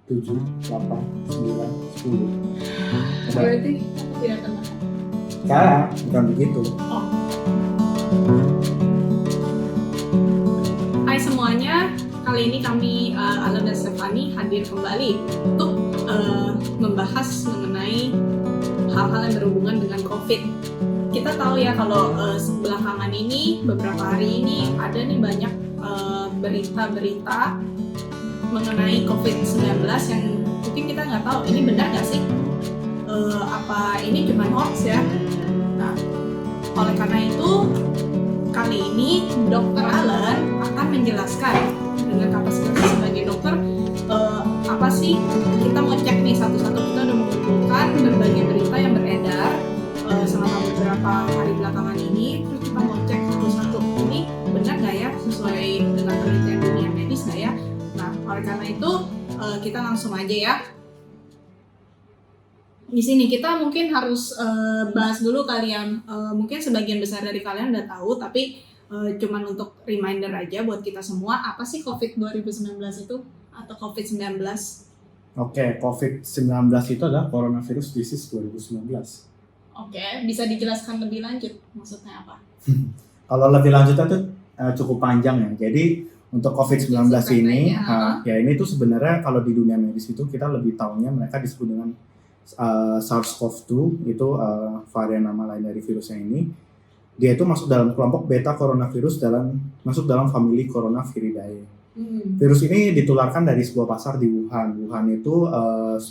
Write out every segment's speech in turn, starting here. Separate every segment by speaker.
Speaker 1: 7, 8, 9, 10.
Speaker 2: Berarti tidak kena.
Speaker 1: Salah, bukan begitu.
Speaker 2: Oh. Hai semuanya, kali ini kami Alan dan Stephanie hadir kembali untuk membahas mengenai hal-hal yang berhubungan dengan COVID. Kita tahu ya kalau belakangan ini, beberapa hari ini ada nih banyak berita-berita mengenai COVID-19 yang mungkin kita nggak tahu ini benar nggak sih, apa ini cuma hoax ya. Nah, oleh karena itu kali ini Dr. Alan akan menjelaskan dengan kapasitas sebagai dokter apa sih, kita mau cek nih satu-satu. Kita udah mengumpulkan berbagai berita yang beredar selama beberapa hari belakangan ini, terus kita mau cek satu-satu ini benar nggak ya, sesuai dengan penelitian dunia medis nggak ya. Nah, oleh karena itu kita langsung aja ya. Di sini kita mungkin harus bahas dulu kalian, mungkin sebagian besar dari kalian udah tahu, tapi cuman untuk reminder aja buat kita semua, apa sih COVID 2019 itu atau COVID-19?
Speaker 1: Oke, COVID-19 itu adalah Coronavirus Disease 2019.
Speaker 2: Oke, bisa dijelaskan lebih lanjut maksudnya apa?
Speaker 1: Kalau lebih lanjutnya tuh cukup panjang ya. Jadi untuk COVID-19 ini, ya ini tuh sebenarnya kalau di dunia medis itu kita lebih tahunya mereka disebut dengan SARS-CoV-2, itu varian nama lain dari virusnya ini. Dia itu masuk dalam kelompok beta coronavirus, masuk dalam famili Coronaviridae. Virus ini ditularkan dari sebuah pasar di Wuhan. Wuhan itu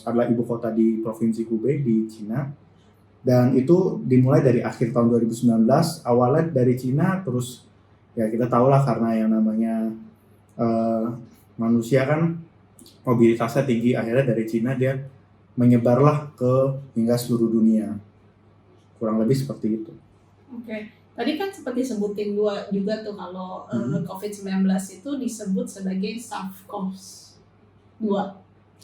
Speaker 1: adalah ibu kota di provinsi Hubei di Cina. Dan itu dimulai dari akhir tahun 2019, awalnya dari Cina, terus ya kita tahu lah karena yang namanya manusia kan mobilitasnya tinggi, akhirnya dari Cina dia menyebarlah hingga seluruh dunia. Kurang lebih seperti itu.
Speaker 2: Oke. Tadi kan seperti sebutin juga tuh kalau COVID-19 itu disebut sebagai SARS-CoV-2.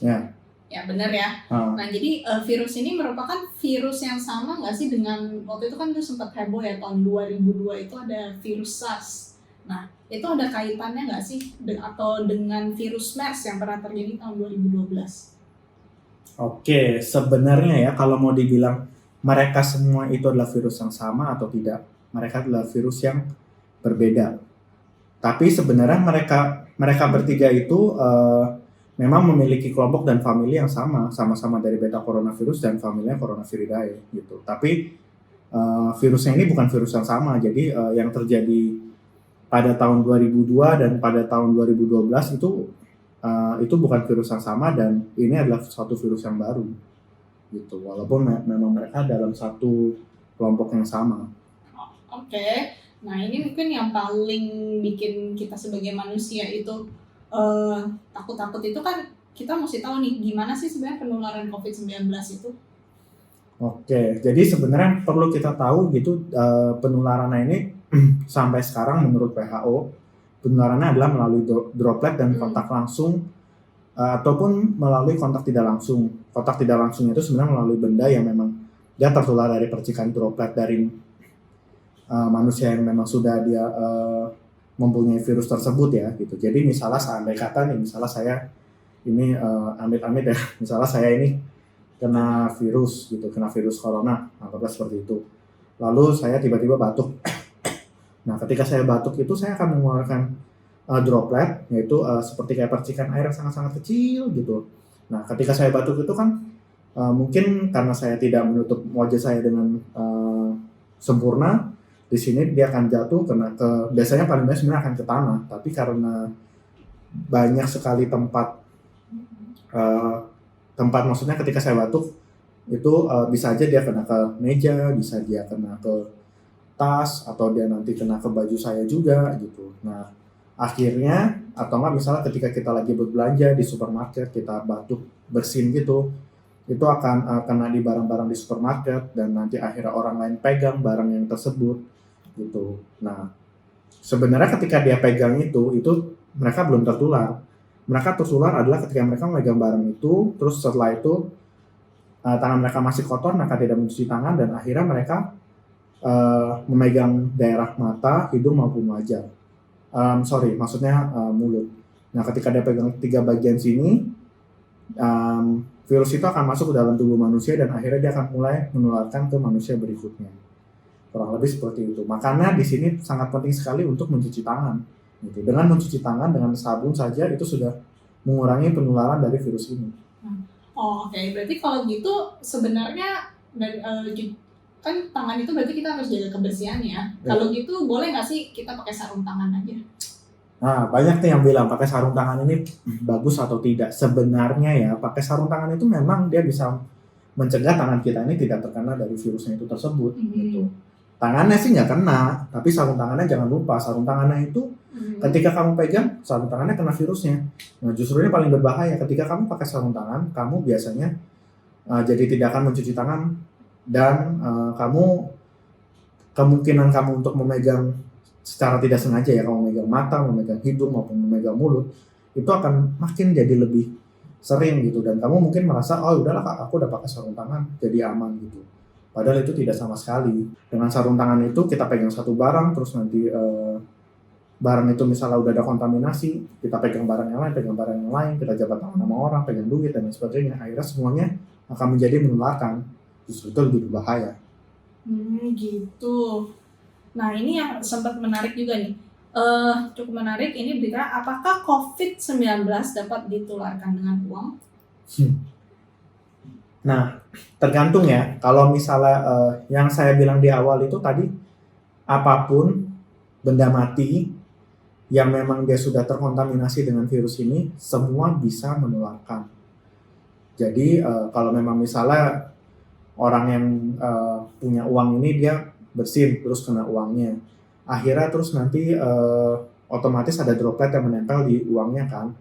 Speaker 1: Ya.
Speaker 2: Ya benar ya. Nah jadi virus ini merupakan virus yang sama nggak sih dengan waktu itu kan tuh sempat heboh ya tahun 2002 itu ada virus SARS. Nah itu ada kaitannya nggak sih atau dengan virus MERS yang pernah terjadi tahun 2012?
Speaker 1: Oke, sebenarnya ya kalau mau dibilang mereka semua itu adalah virus yang sama atau tidak, mereka adalah virus yang berbeda. Tapi sebenarnya mereka bertiga itu memang memiliki kelompok dan famili yang sama-sama dari beta coronavirus dan familinya Coronaviridae gitu. Tapi virusnya ini bukan virus yang sama. Jadi yang terjadi pada tahun 2002 dan pada tahun 2012 itu bukan virus yang sama, dan ini adalah suatu virus yang baru gitu. Walaupun memang mereka dalam satu kelompok yang sama.
Speaker 2: Oke. Nah ini mungkin yang paling bikin kita sebagai manusia itu takut-takut itu kan, kita mesti tahu nih gimana sih sebenarnya penularan COVID-19 itu.
Speaker 1: Oke, jadi sebenarnya perlu kita tahu gitu penularannya ini sampai sekarang menurut WHO penularannya adalah melalui droplet dan kontak langsung ataupun melalui kontak tidak langsung. Kontak tidak langsung itu sebenarnya melalui benda yang memang dia tertular dari percikan droplet dari manusia yang memang sudah dia mempunyai virus tersebut ya gitu. Jadi misalnya seandainya kata nih, misalnya saya ini amit-amit ya, misalnya saya ini kena virus corona, anggaplah seperti itu. Lalu saya tiba-tiba batuk. Nah, ketika saya batuk itu saya akan mengeluarkan droplet, yaitu seperti kayak percikan air yang sangat-sangat kecil gitu. Nah, ketika saya batuk itu kan mungkin karena saya tidak menutup wajah saya dengan sempurna, di sini dia akan jatuh biasanya paling banyak sebenarnya akan ke tanah, tapi karena banyak sekali tempat maksudnya ketika saya batuk itu bisa aja dia kena ke meja, bisa dia kena ke tas, atau dia nanti kena ke baju saya juga gitu. Nah akhirnya, atau enggak misalnya ketika kita lagi berbelanja di supermarket kita batuk bersin gitu, itu akan kena di barang-barang di supermarket, dan nanti akhirnya orang lain pegang barang yang tersebut gitu. Nah sebenarnya ketika dia pegang itu mereka belum tertular. Mereka tertular adalah ketika mereka memegang barang itu, terus setelah itu tangan mereka masih kotor, mereka tidak mencuci tangan, dan akhirnya mereka memegang daerah mata, hidung maupun wajah. Maksudnya mulut. Nah ketika dia pegang 3 bagian sini, virus itu akan masuk ke dalam tubuh manusia dan akhirnya dia akan mulai menularkan ke manusia berikutnya. Kurang lebih seperti itu. Makanya di sini sangat penting sekali untuk mencuci tangan. Gitu. Dengan mencuci tangan dengan sabun saja itu sudah mengurangi penularan dari virus ini.
Speaker 2: Oh, oke. Berarti kalau gitu sebenarnya dari kan tangan itu berarti kita harus jaga kebersihannya.
Speaker 1: Ya.
Speaker 2: Kalau gitu boleh nggak sih kita pakai sarung tangan aja?
Speaker 1: Nah, banyak nih yang bilang pakai sarung tangan ini bagus atau tidak. Sebenarnya ya, pakai sarung tangan itu memang dia bisa mencegah tangan kita ini tidak terkena dari virusnya itu tersebut. Gitu. Tangannya sih nggak kena, tapi sarung tangannya jangan lupa. Sarung tangannya itu ketika kamu pegang, sarung tangannya kena virusnya. Nah, justru ini paling berbahaya. Ketika kamu pakai sarung tangan, kamu biasanya jadi tidak akan mencuci tangan dan kemungkinan kamu untuk memegang secara tidak sengaja ya, kamu memegang mata, memegang hidung maupun memegang mulut, itu akan makin jadi lebih sering gitu, dan kamu mungkin merasa oh udahlah Kak, aku udah pakai sarung tangan jadi aman gitu. Padahal itu tidak sama sekali. Dengan sarung tangan itu kita pegang satu barang, terus nanti barang itu misalnya udah ada kontaminasi, kita pegang barang yang lain, kita jabat tangan sama orang, pegang duit dan lain sebagainya, akhirnya semuanya akan menjadi menularkan. Justru itu lebih berbahaya.
Speaker 2: Gitu. Nah, ini yang sempat menarik juga nih. Cukup menarik ini berita, apakah COVID-19 dapat ditularkan dengan uang?
Speaker 1: Nah, tergantung ya. Kalau misalnya yang saya bilang di awal itu tadi, apapun benda mati yang memang dia sudah terkontaminasi dengan virus ini, semua bisa menularkan. Jadi kalau memang misalnya orang yang punya uang ini dia bersin terus kena uangnya, akhirnya terus nanti otomatis ada droplet yang menempel di uangnya kan,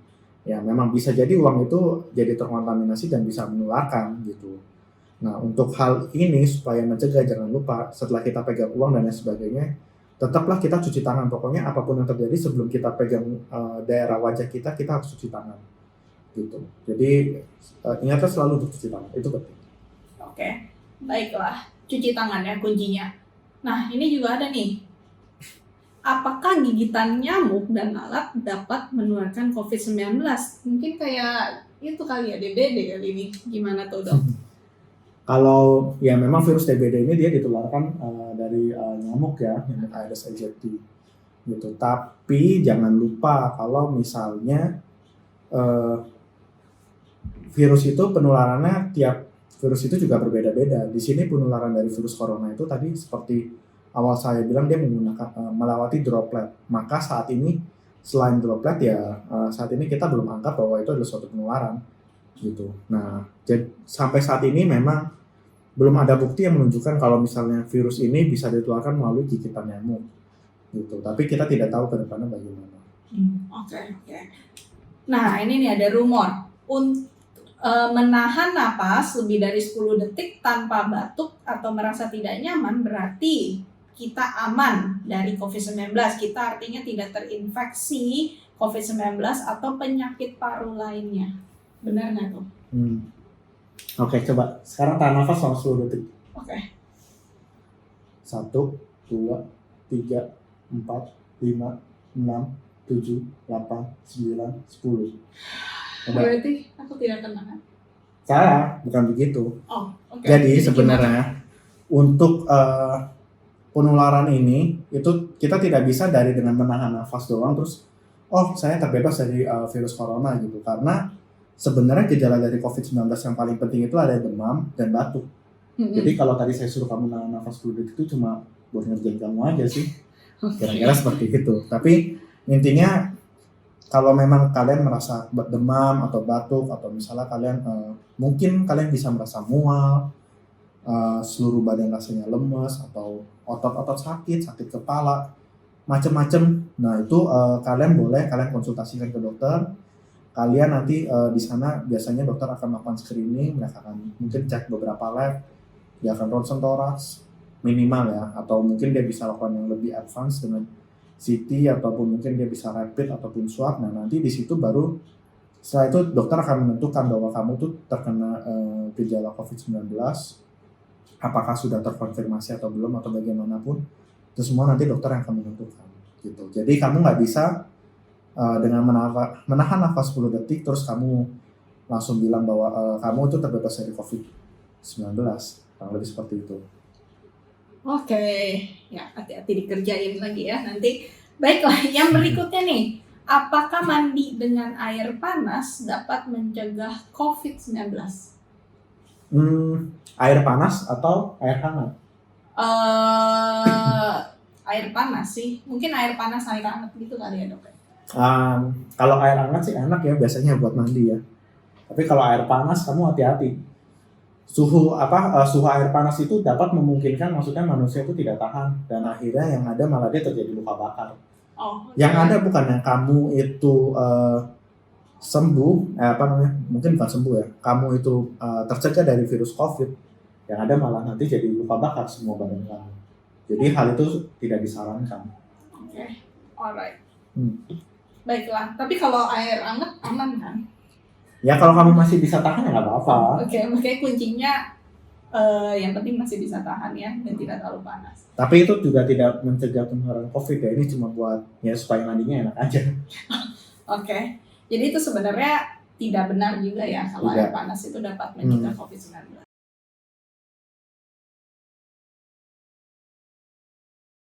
Speaker 1: ya memang bisa jadi uang itu jadi terkontaminasi dan bisa menularkan gitu. Nah, untuk hal ini supaya mencegah, jangan lupa setelah kita pegang uang dan lain sebagainya, tetaplah kita cuci tangan. Pokoknya apapun yang terjadi sebelum kita pegang daerah wajah kita harus cuci tangan gitu. Jadi ingatlah selalu untuk cuci tangan, itu penting.
Speaker 2: Oke, baiklah, cuci tangan ya kuncinya. Nah, ini juga ada nih. Apakah gigitan nyamuk dan lalat dapat menularkan COVID-19? Mungkin kayak itu kali ya, DBD kali ini. Gimana tuh dok?
Speaker 1: Kalau ya memang virus DBD ini dia ditularkan dari nyamuk ya, nyamuk Aedes aegypti gitu. Tapi jangan lupa kalau misalnya virus itu penularannya tiap virus itu juga berbeda-beda. Di sini penularan dari virus corona itu tadi seperti awal saya bilang dia menggunakan melewati droplet. Maka saat ini selain droplet ya saat ini kita belum anggap bahwa itu adalah suatu penularan gitu. Nah, sampai saat ini memang belum ada bukti yang menunjukkan kalau misalnya virus ini bisa ditularkan melalui gigitan nyamuk gitu. Tapi kita tidak tahu ke depannya bagaimana.
Speaker 2: Oke. Nah, ini nih ada rumor menahan napas lebih dari 10 detik tanpa batuk atau merasa tidak nyaman berarti kita aman dari COVID-19. Kita artinya tidak terinfeksi COVID-19 atau penyakit paru lainnya. Benar nggak tuh?
Speaker 1: Oke, coba sekarang tahan nafas selama 10 detik.
Speaker 2: Oke.
Speaker 1: 1, 2, 3, 4, 5, 6, 7, 8, 9, 10.
Speaker 2: Berarti aku tidak kena kan?
Speaker 1: Salah, bukan begitu.
Speaker 2: Oh, oke.
Speaker 1: Jadi sebenarnya untuk penularan ini itu kita tidak bisa dari dengan menahan nafas doang terus saya terbebas dari virus corona gitu, karena sebenarnya gejala dari COVID-19 yang paling penting itu ada demam dan batuk. Jadi kalau tadi saya suruh kamu nahan nafas 10 detik itu cuma buat ngerjain kamu aja sih. Kira-kira seperti itu. Tapi intinya kalau memang kalian merasa demam atau batuk atau misalnya kalian mungkin kalian bisa merasa mual, seluruh badan rasanya lemes atau otot-otot sakit kepala, macam-macam. Nah itu kalian konsultasikan ke dokter. Kalian nanti di sana biasanya dokter akan melakukan screening, mereka akan mungkin cek beberapa lab, dia akan ronsen toraks minimal ya, atau mungkin dia bisa lakukan yang lebih advance dengan CT ataupun mungkin dia bisa rapid ataupun swab. Nah nanti di situ baru setelah itu dokter akan menentukan bahwa kamu tuh terkena gejala COVID-19, apakah sudah terkonfirmasi atau belum atau bagaimanapun, itu semua nanti dokter yang akan menentukan gitu. Jadi kamu nggak bisa dengan menahan nafas 10 detik terus kamu langsung bilang bahwa kamu itu terbebas dari COVID-19, kurang lebih seperti itu.
Speaker 2: Oke, ya hati-hati dikerjain lagi ya nanti. Baiklah, yang berikutnya nih, apakah mandi dengan air panas dapat mencegah COVID-19?
Speaker 1: Air panas atau air hangat?
Speaker 2: Air panas sih, mungkin air panas air hangat gitu kali ya dok.
Speaker 1: Kalau air hangat sih enak ya biasanya buat mandi ya. Tapi kalau air panas kamu hati-hati. Suhu air panas itu dapat memungkinkan maksudnya manusia itu tidak tahan dan akhirnya yang ada malah dia terjadi luka bakar. Yang ada bukan yang kamu itu sembuh, mungkin bukan sembuh ya. Kamu itu tercegah dari virus COVID. Yang ada malah nanti jadi luka bakar semua badan kamu. Jadi hal itu tidak disarankan.
Speaker 2: Oke, alright. Baiklah, tapi kalau air hangat aman kan?
Speaker 1: Ya kalau kamu masih bisa tahan ya nggak apa-apa.
Speaker 2: Oke, makanya kuncinya yang penting masih bisa tahan ya dan tidak terlalu panas.
Speaker 1: Tapi itu juga tidak mencegah penularan COVID ya, ini cuma buat ya supaya mandinya enak aja.
Speaker 2: Oke, jadi itu sebenarnya tidak benar juga ya kalau air panas itu dapat mencegah COVID-19.